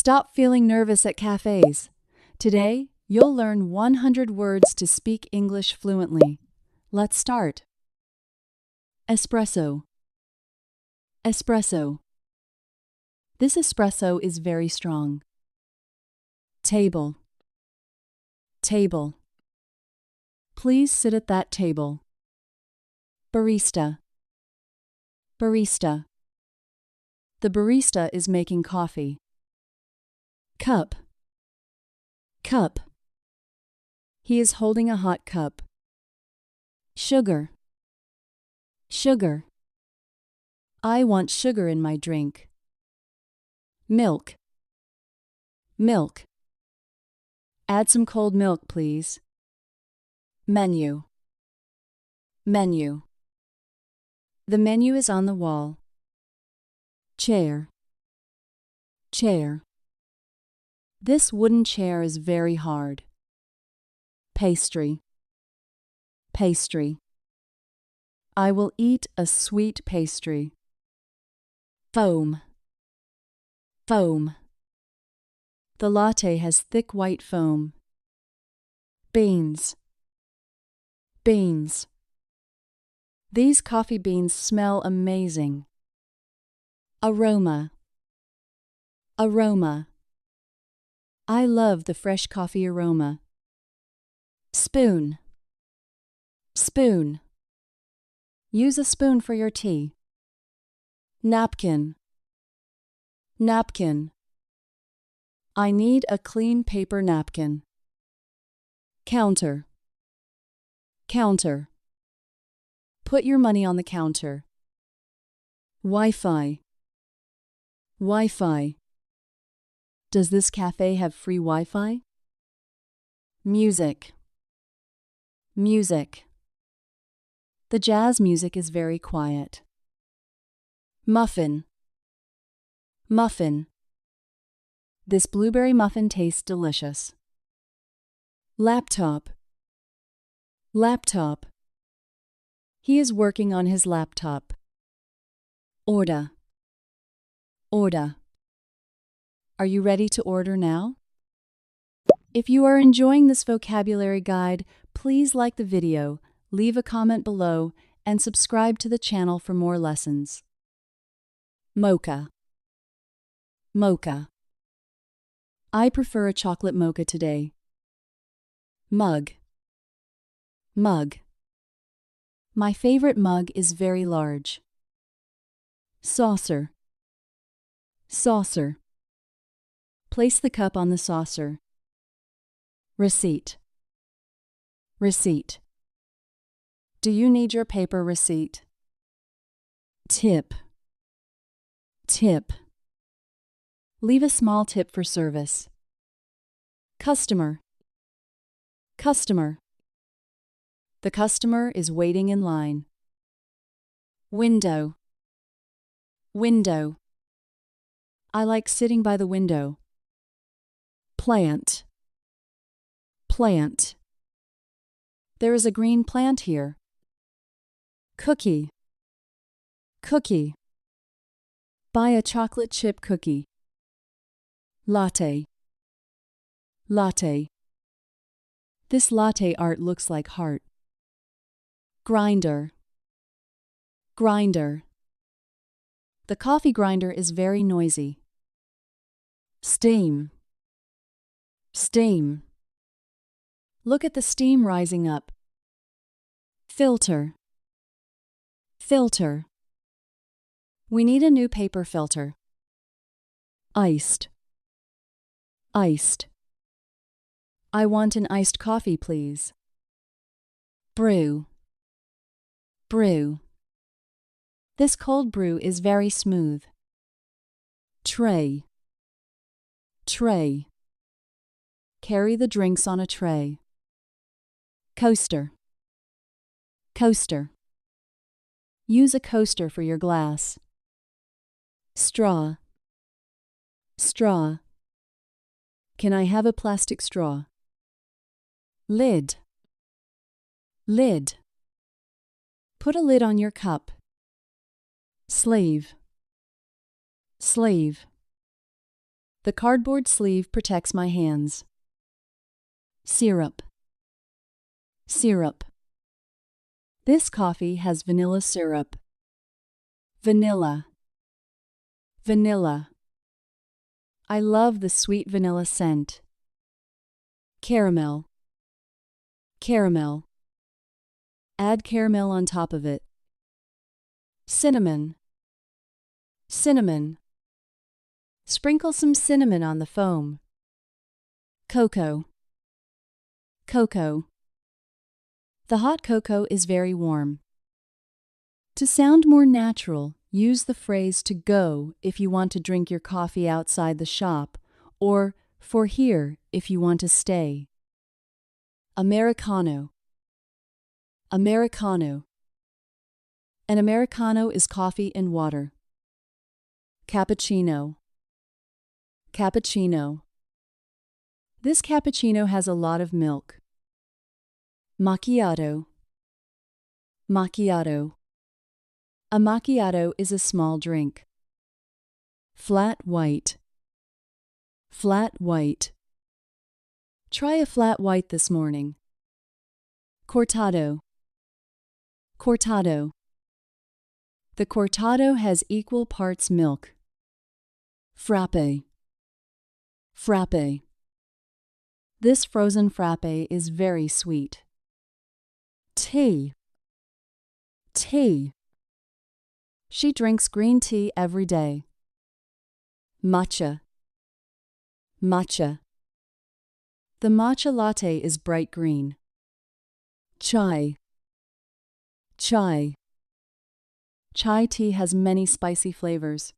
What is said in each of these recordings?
Stop feeling nervous at cafes. Today, you'll learn 100 words to speak English fluently. Let's start. Espresso. Espresso. This espresso is very strong. Table. Table. Please sit at that table. Barista. Barista. The barista is making coffee. Cup. Cup. He is holding a hot cup. Sugar. Sugar. I want sugar in my drink. Milk. Milk. Add some cold milk, please. Menu. Menu. The menu is on the wall. Chair. Chair. This wooden chair is very hard. Pastry. Pastry. I will eat a sweet pastry. Foam. Foam. The latte has thick white foam. Beans. Beans. These coffee beans smell amazing. Aroma. Aroma. I love the fresh coffee aroma. Spoon. Spoon. Use a spoon for your tea. Napkin. Napkin. I need a clean paper napkin. Counter. Counter. Put your money on the counter. Wi-Fi. Wi-Fi. Does this cafe have free Wi-Fi? Music. Music. The jazz music is very quiet. Muffin. Muffin. This blueberry muffin tastes delicious. Laptop. Laptop. He is working on his laptop. Order. Order. Are you ready to order now? If you are enjoying this vocabulary guide, please like the video, leave a comment below, and subscribe to the channel for more lessons. Mocha. Mocha. I prefer a chocolate mocha today. Mug. Mug. My favorite mug is very large. Saucer. Saucer. Place the cup on the saucer. Receipt. Receipt. Do you need your paper receipt? Tip. Tip. Leave a small tip for service. Customer. Customer. The customer is waiting in line. Window. Window. I like sitting by the window. Plant. Plant. There is a green plant here. Cookie. Cookie. Buy a chocolate chip cookie. Latte. Latte. This latte art looks like heart. Grinder. Grinder. The coffee grinder is very noisy. Steam. Steam. Look at the steam rising up. Filter. Filter. We need a new paper filter. Iced. Iced. I want an iced coffee, please. Brew. Brew. This cold brew is very smooth. Tray. Tray. Carry the drinks on a tray. Coaster. Coaster. Use a coaster for your glass. Straw. Straw. Can I have a plastic straw? Lid. Lid. Put a lid on your cup. Sleeve. Sleeve. The cardboard sleeve protects my hands. Syrup. Syrup. This coffee has vanilla syrup. Vanilla. Vanilla. I love the sweet vanilla scent. Caramel. Caramel. Add caramel on top of it. Cinnamon. Cinnamon. Sprinkle some cinnamon on the foam. Cocoa. Cocoa. The hot cocoa is very warm. To sound more natural, use the phrase to go if you want to drink your coffee outside the shop, or for here if you want to stay. Americano. Americano. An Americano is coffee and water. Cappuccino. Cappuccino. This cappuccino has a lot of milk. Macchiato. Macchiato. A macchiato is a small drink. Flat white. Flat white. Try a flat white this morning. Cortado. Cortado. The cortado has equal parts milk. Frappe. Frappe. This frozen frappe is very sweet. Tea. Tea. She drinks green tea every day. Matcha. Matcha. The matcha latte is bright green. Chai. Chai. Chai tea has many spicy flavors.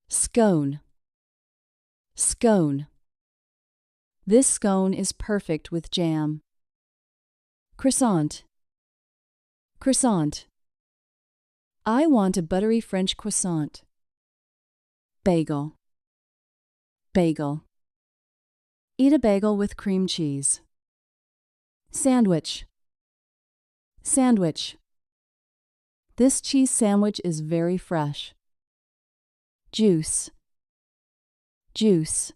Scone. Scone. This scone is perfect with jam. Croissant. Croissant. I want a buttery French croissant. Bagel. Bagel. Eat a bagel with cream cheese. Sandwich. Sandwich. This cheese sandwich is very fresh. Juice. Juice.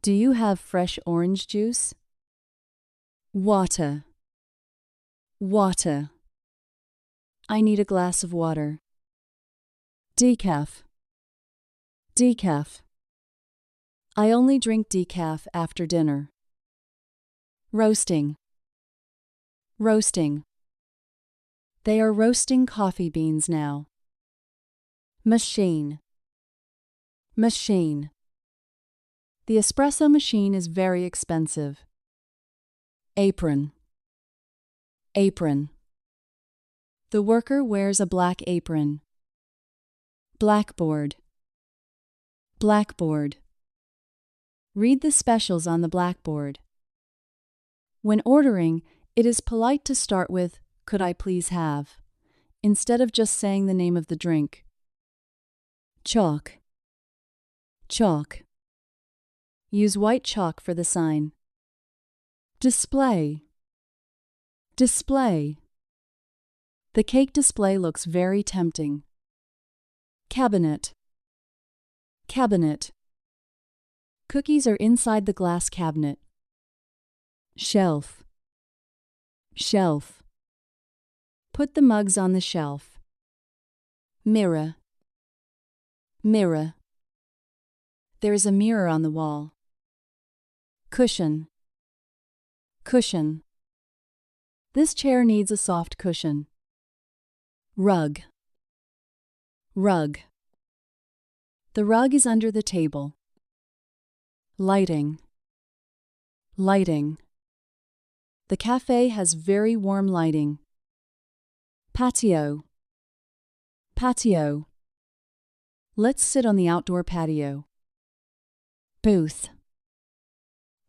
Do you have fresh orange juice? Water. Water. I need a glass of water. Decaf. Decaf. I only drink decaf after dinner. Roasting. Roasting. They are roasting coffee beans now. Machine. Machine. The espresso machine is very expensive. Apron. Apron. The worker wears a black apron. Blackboard. Blackboard. Read the specials on the blackboard. When ordering, it is polite to start with, "Could I please have?" instead of just saying the name of the drink. Chalk. Chalk. Use white chalk for the sign. Display. Display. The cake display looks very tempting. Cabinet. Cabinet. Cookies are inside the glass cabinet. Shelf. Shelf. Put the mugs on the shelf. Mirror. Mirror. There is a mirror on the wall. Cushion. Cushion. This chair needs a soft cushion. Rug. Rug. The rug is under the table. Lighting. Lighting. The cafe has very warm lighting. Patio. Patio. Let's sit on the outdoor patio. Booth.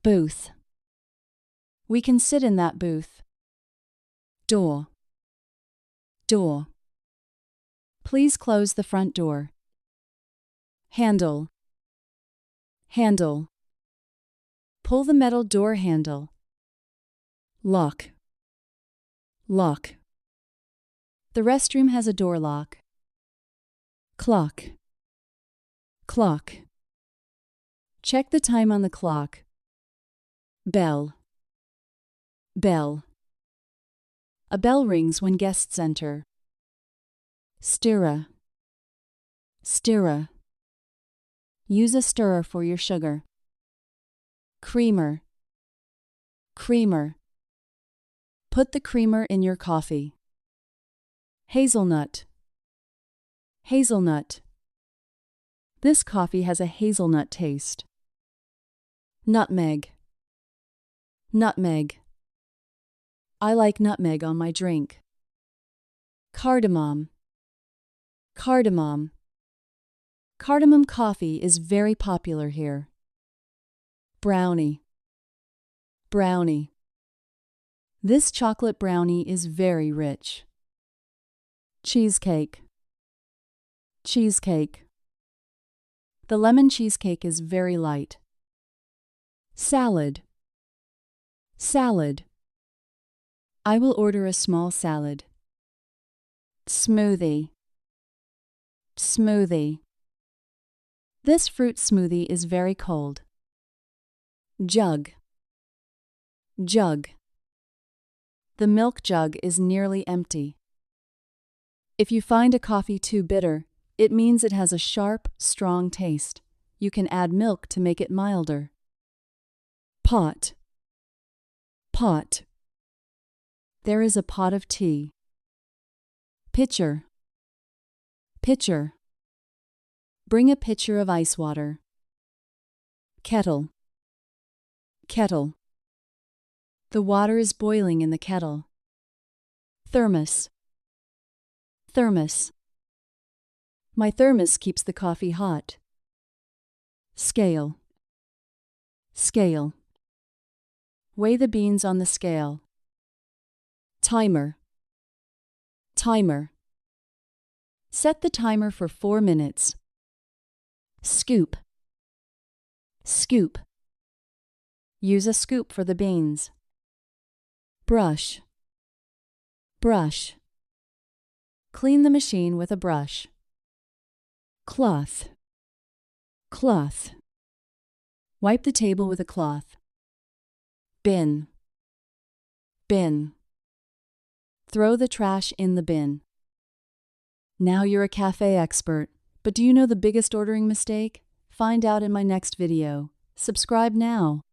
Booth. We can sit in that booth. Door. Door. Please close the front door. Handle. Handle. Pull the metal door handle. Lock. Lock. The restroom has a door lock. Clock. Clock. Check the time on the clock. Bell. Bell. A bell rings when guests enter. Stirrer. Stirrer. Use a stirrer for your sugar. Creamer. Creamer. Put the creamer in your coffee. Hazelnut. Hazelnut. This coffee has a hazelnut taste. Nutmeg. Nutmeg. I like nutmeg on my drink. Cardamom. Cardamom. Cardamom coffee is very popular here. Brownie. Brownie. This chocolate brownie is very rich. Cheesecake. Cheesecake. The lemon cheesecake is very light. Salad. Salad. I will order a small salad. Smoothie. Smoothie. This fruit smoothie is very cold. Jug. Jug. The milk jug is nearly empty. If you find a coffee too bitter, it means it has a sharp, strong taste. You can add milk to make it milder. Pot. Pot. There is a pot of tea. Pitcher. Pitcher. Bring a pitcher of ice water. Kettle. Kettle. The water is boiling in the kettle. Thermos. Thermos. My thermos keeps the coffee hot. Scale. Scale. Weigh the beans on the scale. Timer. Timer. Set the timer for 4 minutes. Scoop. Scoop. Use a scoop for the beans. Brush. Brush. Clean the machine with a brush. Cloth. Cloth. Wipe the table with a cloth. Bin. Bin. Throw the trash in the bin. Now you're a cafe expert, but do you know the biggest ordering mistake? Find out in my next video. Subscribe now.